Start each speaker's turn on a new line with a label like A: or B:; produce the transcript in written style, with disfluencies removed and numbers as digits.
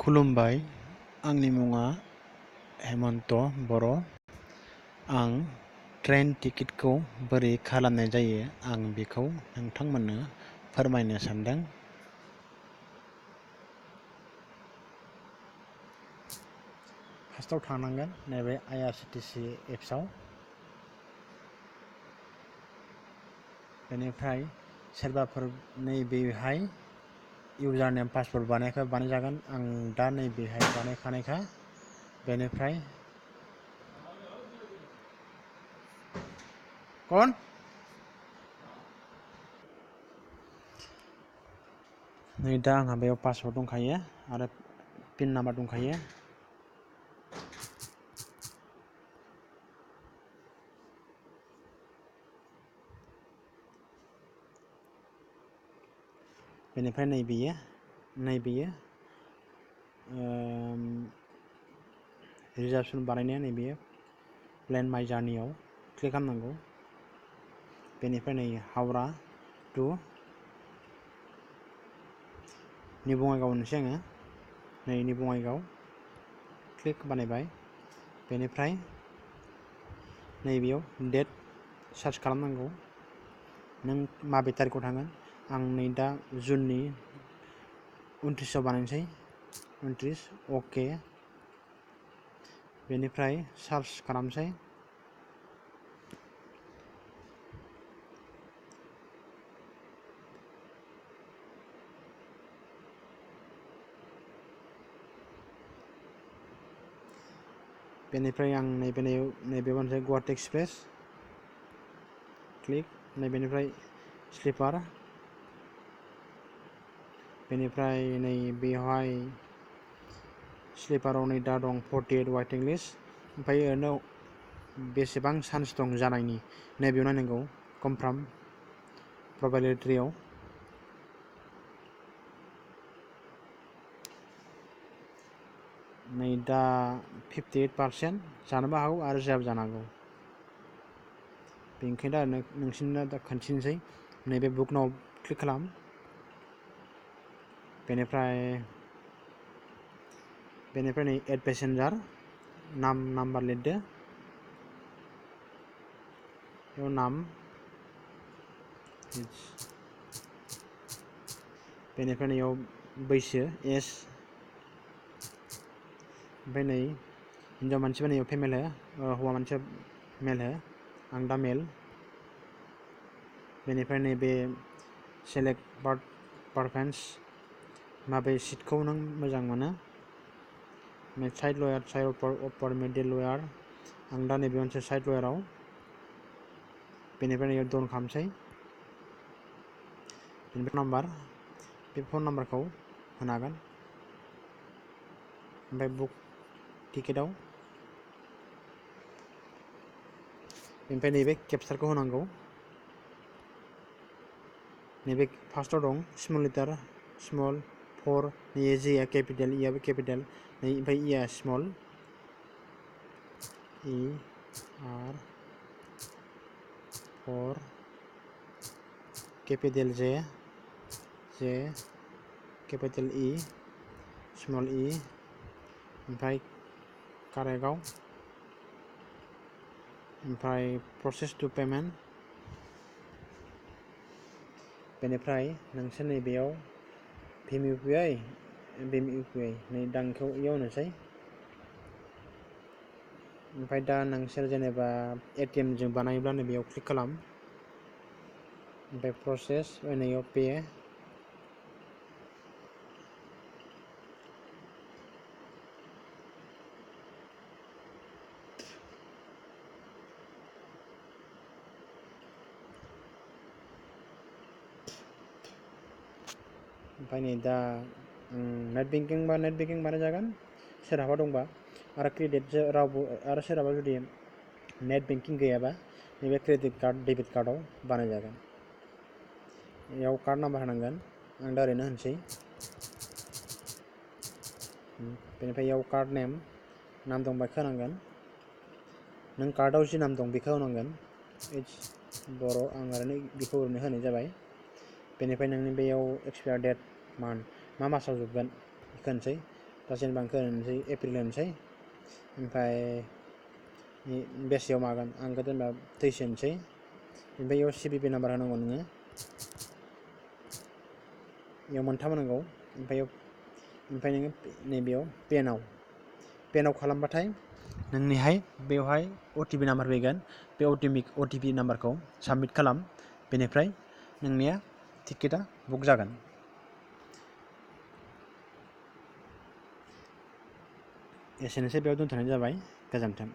A: खुलुमबाय, आंनि मुङा हेमन्त बर'। आं ट्रेन टिकेटखौ बोरै खालामनाय जायो आं बेखौ नोंथांमोननो फोरमायनो सानदों। फार्स्टआव थांनांगोन नैबे IRCTC एप्सआव। बेनिफ्राय सोरबाफोर नैबेहाय इउजार नेम पासवर्ड बानायखाय बानायजागोन। आं दा नैबेहाय बानायखानायखा। बेनिफ्राय नै दा आंहा बेयाव पासवर्ड दंखायो आरो पिन नाम्बार दंखायो। बेनिफ्राय नैबेयो रिजार्भेसन बानायनाया नैबेयो प्लेन माइ जार्नियाव क्लिक खालामनांगौ। बेनिफ्राय नै हावड़ा टु निउ बङाइगाव होनोसै आङो। नै निउ बङाइगाव क्लिक बानायबाय। बेनिफ्राय नैबेयाव डेट सार्च खालामनांगौ। नों माबे तारिखआव थांगोन। आं नै दा जुननि 29आव बानायनोसै। 29 अके। बेनिफ्राय सार्च खालामसै। बेनिफ्राय आं नैबे मोनसे गुवाहाटी एक्सप्रेस क्लिक। नैबेनिफ्राय स्लिपार। बेनिफ्राय नै बेवहाय स्लिपाराव नै दा दं 48 वेटिं लिस्ट। ओमफ्राय ओरैनो बेसेबां चान्स दं जानायनि नैबेयाव नायनांगौ। कनफार्म प्रबाबिलिटियाव नै दा 58% जानोबो हागौ आरो जायाबो जानो हागौ। बेनिखायनो दा नोंसिनो दा खोन्थिनोसै। नैबे बुक नाव क्लिक खालाम। बेनिफ्राय नै एड पेसेन्जार नाम्बार लिरदो। बेयाव नाम। बेनिफ्राय नैयाव बैसो एज। ओमफ्राय नै हिन्जाव मानसिबा नैयाव फिमेल हो, हौवा मानसिया मेल हो। आं दा मेल। बेनिफ्राय नैबे सेलेक्ट प्रेफारेन्स माबे सिटखौ नों मोजां मोनो। साइड लयार, साइड अफार, मिडल लयार। आं दा नैबे मोनसे साइड लयाराव। बेनिफ्राय नैयाव डन खालामसै। बेनिफ्राय नाम्बार, बे फन नाम्बारखौ होनो हागोन। ओमफ्राय बुक टिकेटआव बेनिफ्राय नैबे केपचारखौ होनांगौ। नैबे फार्स्टआव दं स्मल लेटार स्मल 4। नै जेआ केपिटेल, इआबो केपिटेल। नै ओमफ्राय इआ स्मल इ आर 4 केपिटेल जे केपिटेल इ स्मल इ। ओमफ्राय कारेक्टआव ओमफ्राय प्रसेस टु पेमेन्ट। बेनिफ्राय नोंसोर नैबेयाव भीम इउपिआइ नै दांखौ इयाव होनोसै। ओमफ्राय दा नोंसोर जेनेबा एटिएम जों बानायोब्ला नैबेयाव क्लिक खालाम। ओमफ्राय प्रसेस नैयाव पे। ओमफ्राय नै दा नेट बेंकिं बानायजागोन सोरहाबा दंबा। आरो क्रेडिट रावबो आरो सोरहाबा जुदि नेट बेंकिं गैयाबा नैबे क्रेडिट कार्ड डेबिट कार्डआव बानायजागोन। बेयाव कार्ड नाम्बार होनांगोन। आं दा ओरैनो होनोसै। बेनिफ्राय इयाव कार्ड नेम नाम दं बेखौ होनांगोन। नों कार्डआव जि नाम दं बेखौ होनांगोन। बर' आं ओरैनो बेखौ ओरैनो होनाय जाबाय। बेनिफ्राय नोंनि बेयाव एक्सपायार डेट मा मासाव जोबगोन बेखौ होनोसै। दा जेनेबा आंखौ होनोसै एप्रिल होनोसै ओमफ्राय बेसेयाव मागोन आंखौ जेनेबा 23 होनोसै ओमफ्राय इयाव CVV नाम्बार होनांगौ नोङो इयाव मोनथाम होनांगौ ओमफ्राय नोङो नैबेयाव पेनाव खालामबाथाय नोंनिहाय बेवहाय OTP नाम्बार फैगोन बे OTP नाम्बारखौ साबमिट खालाम बेनिफ्राय नोंनिया टिकेटआ बुक जागोन एसेनोसै बेयाव दोनथ'नाय जाबाय गोजोन्थों